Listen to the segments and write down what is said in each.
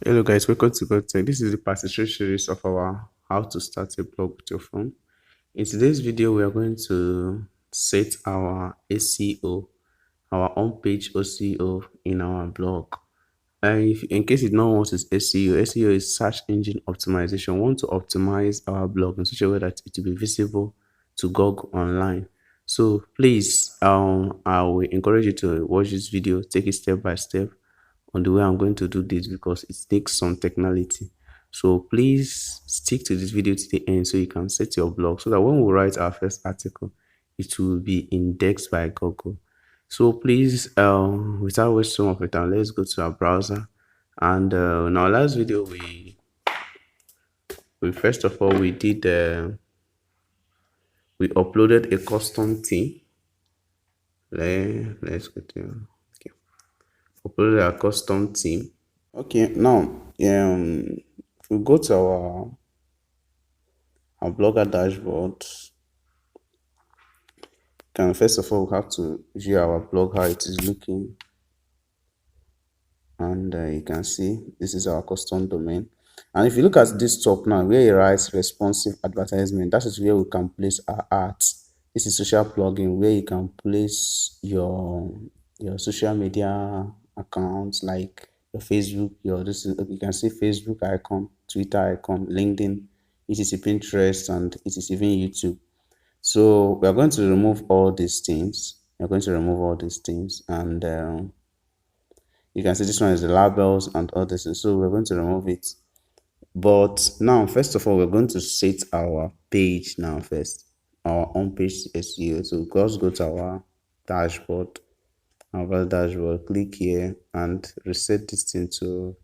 Hello guys, welcome to GoTech. This is the part 3 series of our how to start a blog with your phone. In today's video, we are going to set our SEO, our on-page SEO in our blog. In case you don't know what is SEO, SEO is search engine optimization. We want to optimize our blog in such a way that it will be visible to Google online. So please, I will encourage you to watch this video, take it step by step on the way I'm going to do this because it takes some technicality. So please stick to this video to the end so you can set your blog so that when we write our first article, it will be indexed by Google. So please, without wasting of your time, let's go to our browser. And in our last video, we first of all we did we uploaded a custom theme. Let's go to uploaded a custom theme. Okay, now we go to our blogger dashboard. First of all, we have to view our blog, how it is looking, and you can see this is our custom domain. And if you look at this top now, where it writes responsive advertisement, that is where we can place our ads. This is social plugin where you can place your social media accounts like your Facebook, you can see Facebook icon, Twitter icon, LinkedIn, etc, Pinterest, and it is even YouTube. So we are going to remove all these things. We're going to remove all these things, and you can see this one is the labels and all this. So we're going to remove it. But now, first of all, we're going to set our page now first, our on-page SEO. So just go to our dashboard, click here and reset this thing to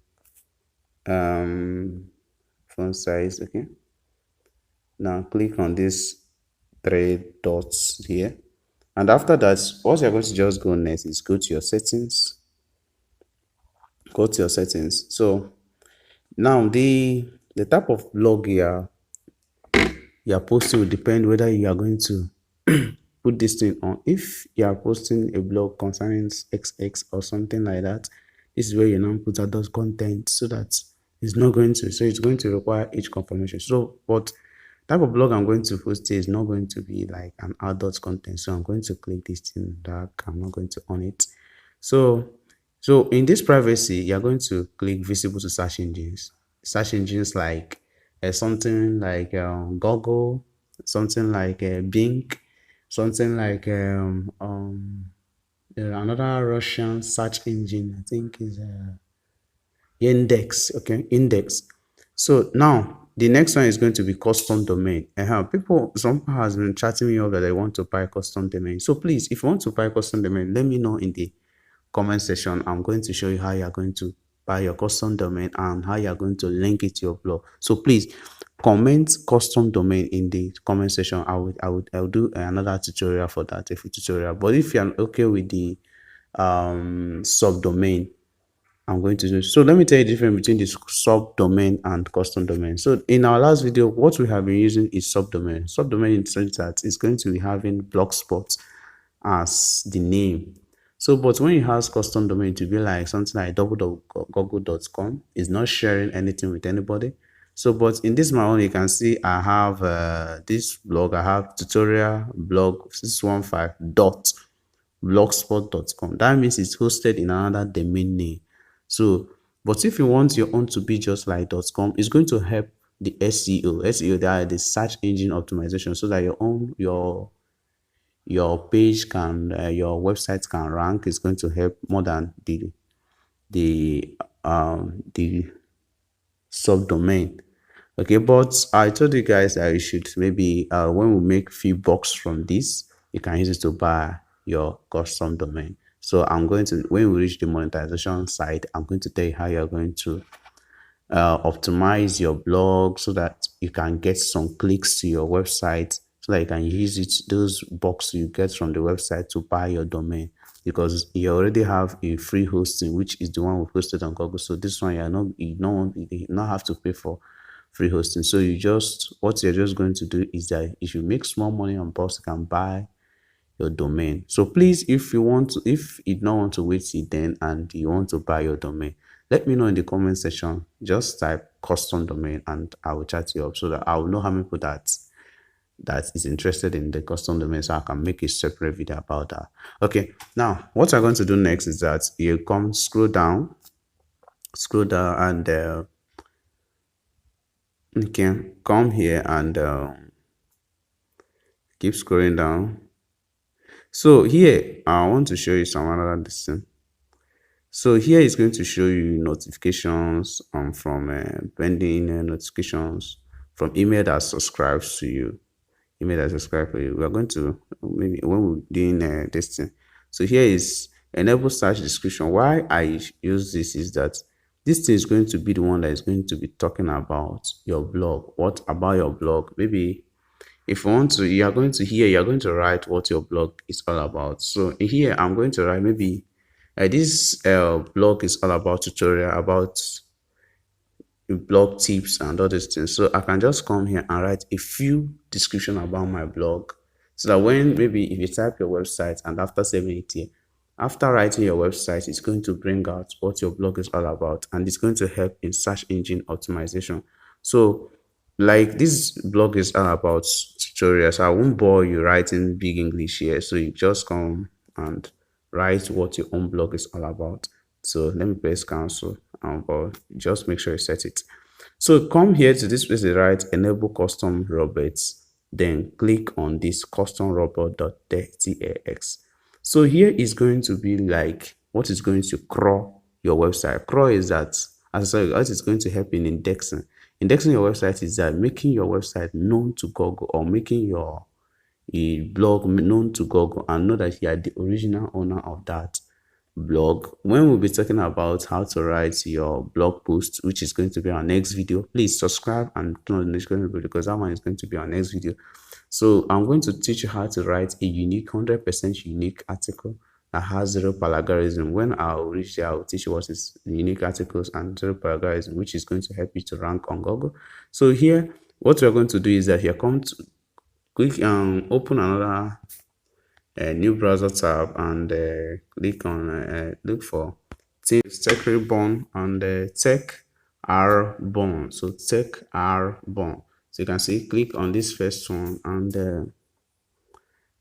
font size. Okay, now click on this 3 dots here, and after that, what you're going to just go next is go to your settings. So now the type of blog you are posting will depend whether you are going to put this thing on. If you are posting a blog concerning XX or something like that, this is where you now put adult content, so that it's going to require age confirmation. So but type of blog I'm going to post is not going to be like an adult content, so I'm going to click this thing dark. I'm not going to on it. So in this privacy, you're going to click visible to search engines like something like Google, something like Bing, something like another Russian search engine, I think is Index. Okay, Index. So now the next one is going to be custom domain. Some people has been chatting me up that they want to buy custom domain. So please, if you want to buy custom domain, let me know in the comment section. I'm going to show you how you are going to buy your custom domain and how you are going to link it to your blog. So please comment custom domain in the comment section. I'll do another tutorial for that, a free tutorial. But if you're okay with the subdomain, I'm going to do. So let me tell you the difference between this subdomain and custom domain. So in our last video, what we have been using is subdomain. Subdomain in the sense that it's going to be having Blogspot as the name. So, but when it has custom domain, to be like something like www.google.com, is not sharing anything with anybody. So, but in this my own, you can see I have this blog. I have tutorial blog 615.blogspot.com. That means it's hosted in another domain name. So, but if you want your own to be just like .com, it's going to help the SEO. SEO, that is the search engine optimization, so that your page can your website can rank. Is going to help more than the subdomain. Okay, but I told you guys that you should maybe when we make few bucks from this, you can use it to buy your custom domain. So I'm going to, when we reach the monetization side, I'm going to tell you how you're going to optimize your blog so that you can get some clicks to your website, so that you can use it, those bucks you get from the website, to buy your domain, because you already have a free hosting, which is the one we posted on Google. So this one you not have to pay for free hosting. So what you're just going to do is that if you make small money on post, you can buy your domain. So please, if you don't want to wait till then and you want to buy your domain, Let me know in the comment section. Just type custom domain and I will chat you up so that I will know how many people that is interested in the custom domain, so I can make a separate video about that. Okay, now what I'm going to do next is that you come scroll down and okay, come here and keep scrolling down. So here I want to show you some another thing. So here is going to show you notifications from pending notifications from email that subscribes to you. Email that subscribe for you. We are going to maybe when we're doing this thing. So here is enable search description. Why I use this is that this thing is going to be the one that is going to be talking about your blog. What about your blog? Maybe if you want to, you are going to write what your blog is all about. So here I'm going to write maybe this blog is all about tutorial about blog tips and all these things. So I can just come here and write a few description about my blog, so that when maybe if you type your website and after saving it here, after writing your website, it's going to bring out what your blog is all about, and it's going to help in search engine optimization. So like this blog is all about tutorials. I won't bore you writing big English here, so you just come and write what your own blog is all about. So let me press cancel, but just make sure you set it. So come here to this place, right? Enable custom robots. Then click on this custom robot.txt. So here is going to be like what is going to crawl your website. Crawl is that, as I said, what is going to help in indexing. Indexing your website is that making your website known to Google, or making your blog known to Google and know that you are the original owner of that blog. When we'll be talking about how to write your blog post, which is going to be our next video, please subscribe and turn on the notification bell, because that one is going to be our next video. So I'm going to teach you how to write a unique 100% unique article that has zero plagiarism. When I'll reach there, I'll teach you what is unique articles and zero plagiarism, which is going to help you to rank on Google. So here what we're going to do is that here come to click open another new browser tab and click on look for tech reborn and tech reborn. So tech reborn. So you can see, click on this first one, and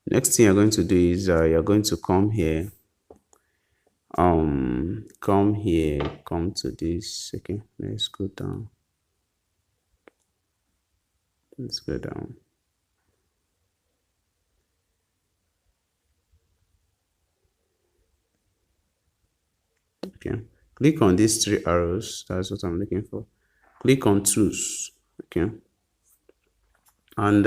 next thing you're going to do is you're going to come here, come to this. Okay, let's go down. Let's go down. Okay, click on these three arrows. That's what I'm looking for. Click on tools. Okay, and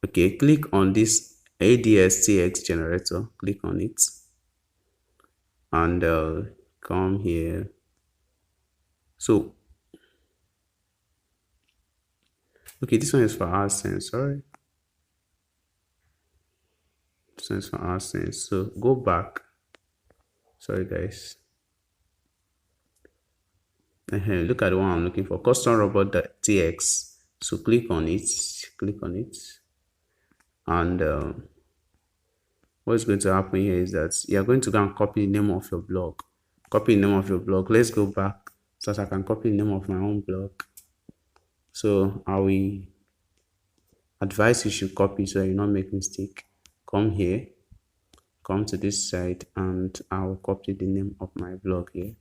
okay, click on this ADSTX generator. Click on it and come here. So okay, this one is for AdSense. Sorry, this one is for AdSense. So go back. Sorry guys. Look at the one I'm looking for, custom robot.tx. So click on it, and what's going to happen here is that you're going to go and copy the name of your blog. Copy the name of your blog. Let's go back so that I can copy the name of my own blog. So I will advise you should copy so you not make mistake. Come here, come to this side, and I'll copy the name of my blog here,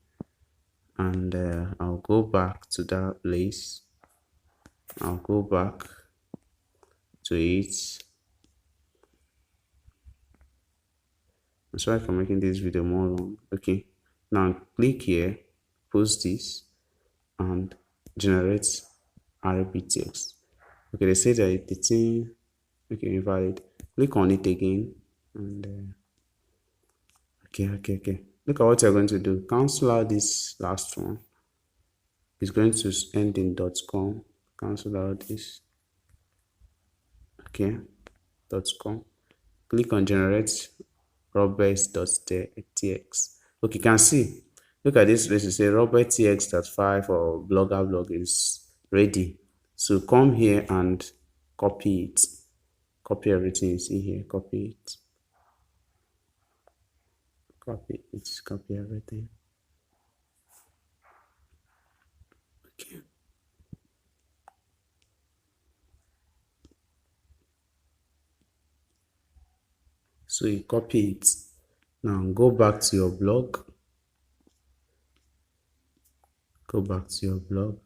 and I'll go back to that place. I'll go back to it. I'm sorry for making this video more long. Okay, now click here, post this, and generate RP text. Okay, they say that the thing, okay, invalid. Click on it again, and okay. Look at what you're going to do. Cancel out this last one. It's going to end in .com. Cancel out this. Okay, .com. Click on generate roberts.tx. Okay, you can see. Look at this place. You say robertstx.5 or blogger blog is ready. So come here and copy it. Copy everything you see here. Copy it. copy everything. Okay. So you copy it. Now go back to your blog. Go back to your blog.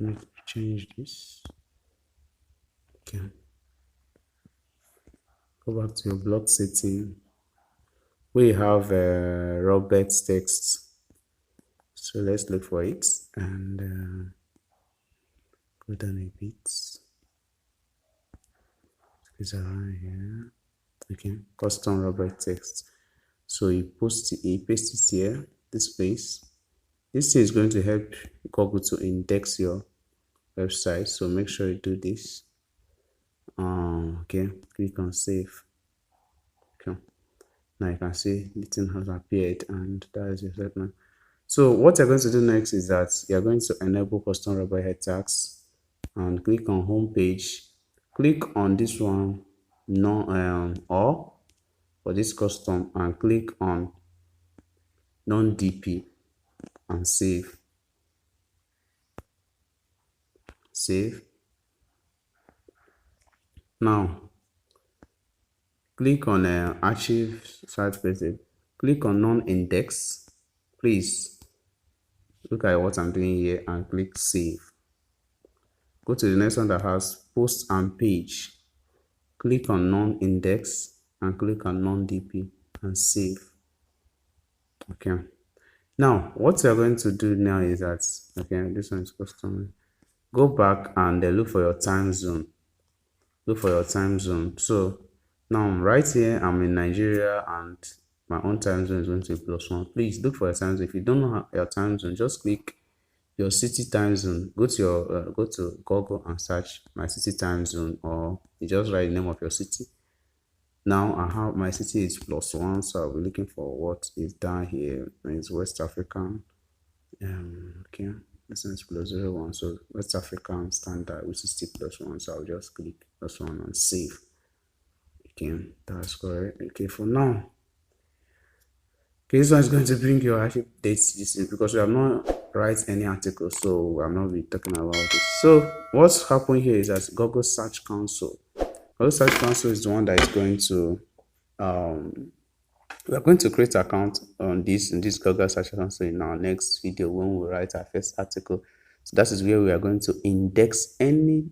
Let me change this. Okay. Go back to your blog setting. We have Robert text. So let's look for it and go down a bit. It's around here. Okay, custom Robert text. So you paste it here, this place. This thing is going to help Google to index your website. So make sure you do this. Okay, click on save. Okay. Now you can see the thing has appeared and that is your set now. So what you're going to do next is that you're going to enable custom Robert head tags and click on home page. Click on this one, no or for this custom, and click on non-DP and save. Save. Now click on archive site specific. Click on non-index. Please look at what I'm doing here and click save. Go to the next one that has post and page. Click on non-index and click on non-DP and save. Okay. Now what you're going to do now is that, okay, this one is custom. Go back and look for your time zone. Look for your time zone. So now right here I'm in Nigeria and my own time zone is going to be +1. Please look for your time zone. If you don't know your time zone, just click your city time zone. Go to your go to Google and search my city time zone, or you just write the name of your city. Now I have my city is +1, so I'll be looking for what is down here. It's West African. Okay, this is +01, so West African standard, which is still +1. So I'll just click +1 and save. Okay, that's correct. Okay, for now. Okay, this one is going to bring your archive dates. This is because we have not write any article, so I'm not be talking about it. So what's happening here is that Google Search Console. Google Search Console is the one that is going to we are going to create an account on this in this Google Search Console in our next video when we write our first article. So that is where we are going to index any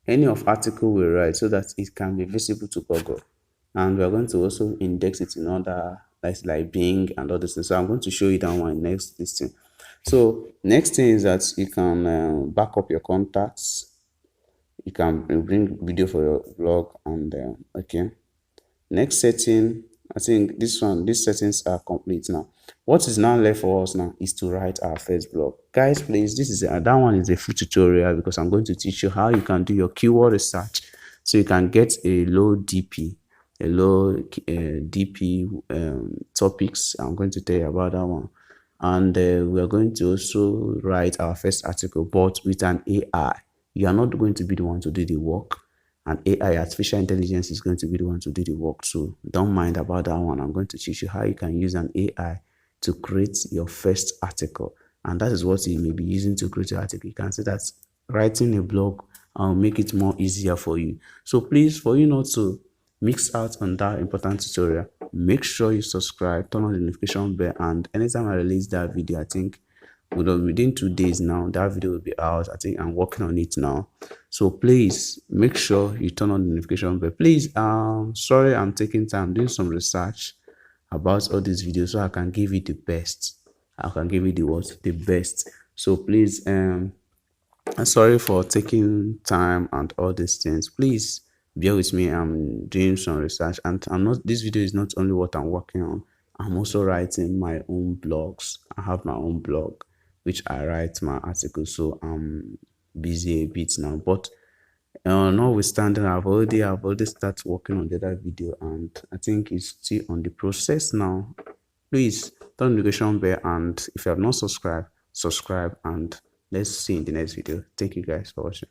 of article we write so that it can be visible to Google. And we are going to also index it in other like Bing and other things. So I'm going to show you that one next listing. So next thing is that you can back up your contacts. You can bring video for your blog and okay. Next setting, I think these settings are complete now. What is now left for us now is to write our first blog. Guys, please, this is that one is a full tutorial because I'm going to teach you how you can do your keyword research so you can get a low DP, topics. I'm going to tell you about that one. And we are going to also write our first article, but with an AI. You are not going to be the one to do the work. And AI, artificial intelligence, is going to be the one to do the work. So don't mind about that one. I'm going to teach you how you can use an AI to create your first article. And that is what you may be using to create your article. You can see that writing a blog will make it more easier for you. So please, for you not to mix out on that important tutorial, make sure you subscribe, turn on the notification bell, and anytime I release that video, I think within 2 days now, that video will be out. I think I'm working on it now. So please make sure you turn on the notification bell. Please, sorry, I'm taking time doing some research about all these videos so I can give you the best. I can give you the best. So please, I'm sorry for taking time and all these things. Please bear with me. I'm doing some research, and this video is not only what I'm working on. I'm also writing my own blogs. I have my own blog which I write my articles, so I'm busy a bit now. But notwithstanding, I've already started working on the other video, and I think it's still on the process now. Please turn the notification bell, and if you have not subscribed, subscribe, and let's see in the next video. Thank you guys for watching.